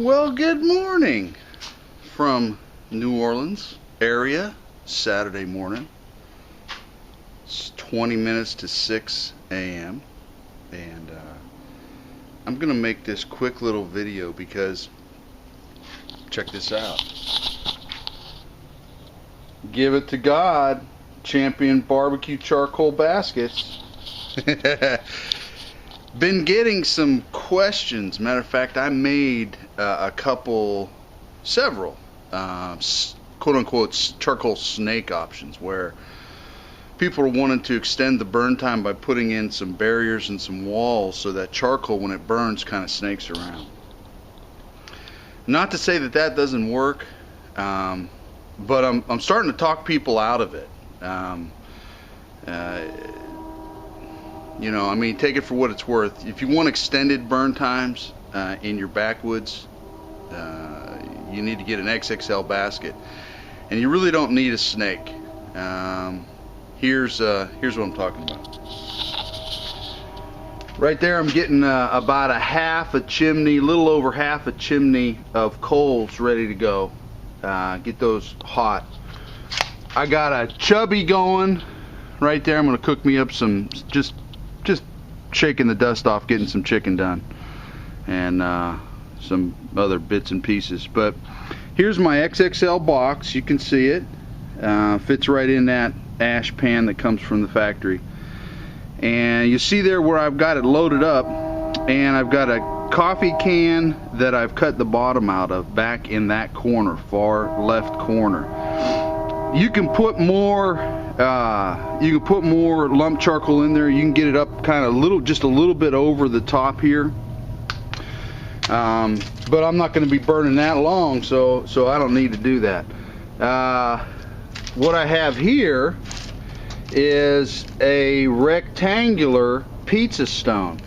Well, good morning from New Orleans area, Saturday morning. It's 20 minutes to 6 a.m. and I'm gonna make this quick little video because check this out. Give it to God, champion BBQ Charcoal Baskets. Been getting some questions. Matter of fact, I made several quote-unquote charcoal snake options where people are wanting to extend the burn time by putting in some barriers and some walls so that charcoal, when it burns, kind of snakes around. Not to say that that doesn't work, but I'm starting to talk people out of it. You know, I mean, take it for what it's worth. If you want extended burn times in your backwoods, you need to get an XXL basket, and you really don't need a snake. Here's what I'm talking about. Right there, I'm getting about a half a chimney, little over half a chimney of coals ready to go. Get those hot. I got a chubby going right there. I'm gonna cook me up some, just shaking the dust off, getting some chicken done, and some other bits and pieces. But here's my XXL box. You can see it. Fits right in that ash pan that comes from the factory. And you see there where I've got it loaded up, and I've got a coffee can that I've cut the bottom out of back in that corner, far left corner. You can put more lump charcoal in there. You can get it up kind of just a little bit over the top here. But I'm not going to be burning that long, so I don't need to do that. What I have here is a rectangular pizza stone.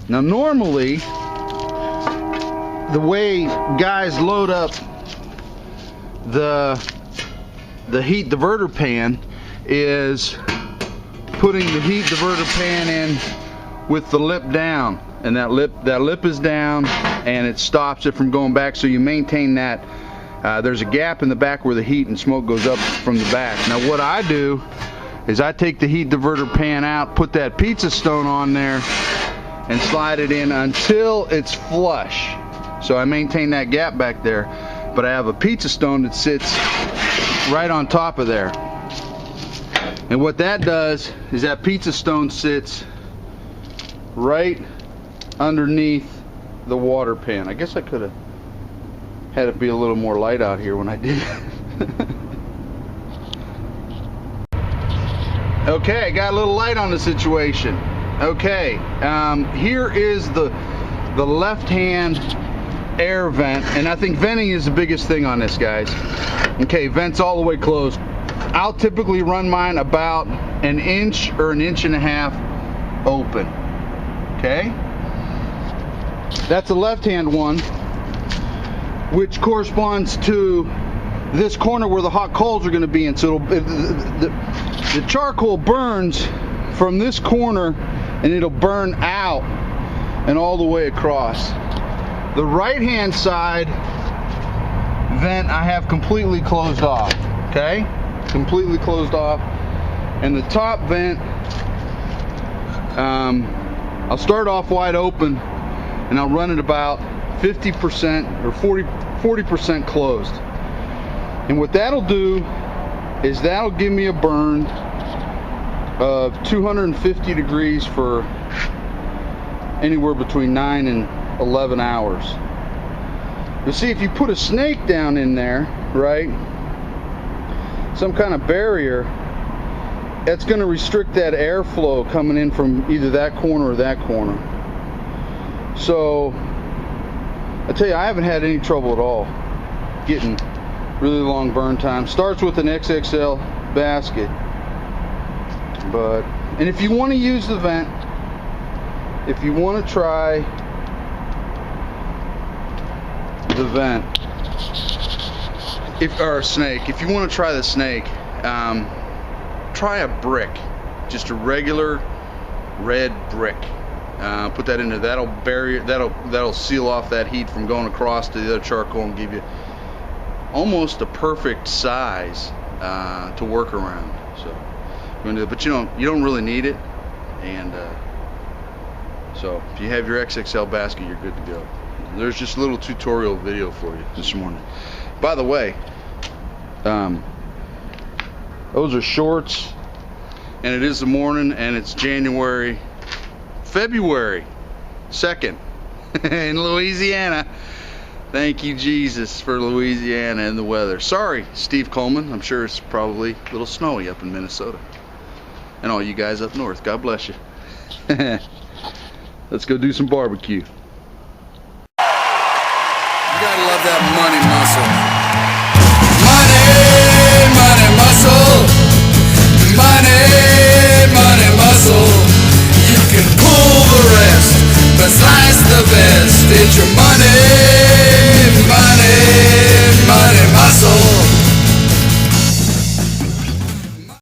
Now, normally, the way guys load up the heat diverter pan is putting the heat diverter pan in with the lip down, and that lip is down, and it stops it from going back, so you maintain that. There's a gap in the back where the heat and smoke goes up from the back. Now what I do is I take the heat diverter pan out, put that pizza stone on there, and slide it in until it's flush. So I maintain that gap back there, but I have a pizza stone that sits right on top of there. And what that does is that pizza stone sits right underneath the water pan. I guess I could have had it be a little more light out here when I did it. Okay, got a little light on the situation. Okay, here is the left hand air vent, and I think venting is the biggest thing on this, guys. Okay, vents all the way closed. I'll typically run mine about an inch or an inch and a half open. Okay, that's the left hand one, which corresponds to this corner where the hot coals are going to be in. So the charcoal burns from this corner, and it'll burn out and all the way across. The right hand side vent I have completely closed off. Okay, completely closed off. And the top vent, I'll start off wide open, and I'll run it about 50% or 40% closed. And what that'll do is that'll give me a burn of 250 degrees for anywhere between 9 and 11 hours. You see, if you put a snake down in there, right, some kind of barrier, that's going to restrict that airflow coming in from either that corner or that corner. So I tell you, I haven't had any trouble at all getting really long burn time. Starts with an XXL basket, and if you want to use the vent, if you want to try the vent, or a snake, if you want to try the snake, try a brick, just a regular red brick. Put that in there. That'll bury it. That'll seal off that heat from going across to the other charcoal and give you almost a perfect size to work around. So you're gonna do it, but you don't really need it. And so if you have your XXL basket, you're good to go. There's just a little tutorial video for you this morning. By the way, those are shorts, and it is the morning, and it's February 2nd in Louisiana. Thank you, Jesus, for Louisiana and the weather. Sorry, Steve Coleman. I'm sure it's probably a little snowy up in Minnesota. And all you guys up north, God bless you. Let's go do some barbecue. You gotta love that money muscle.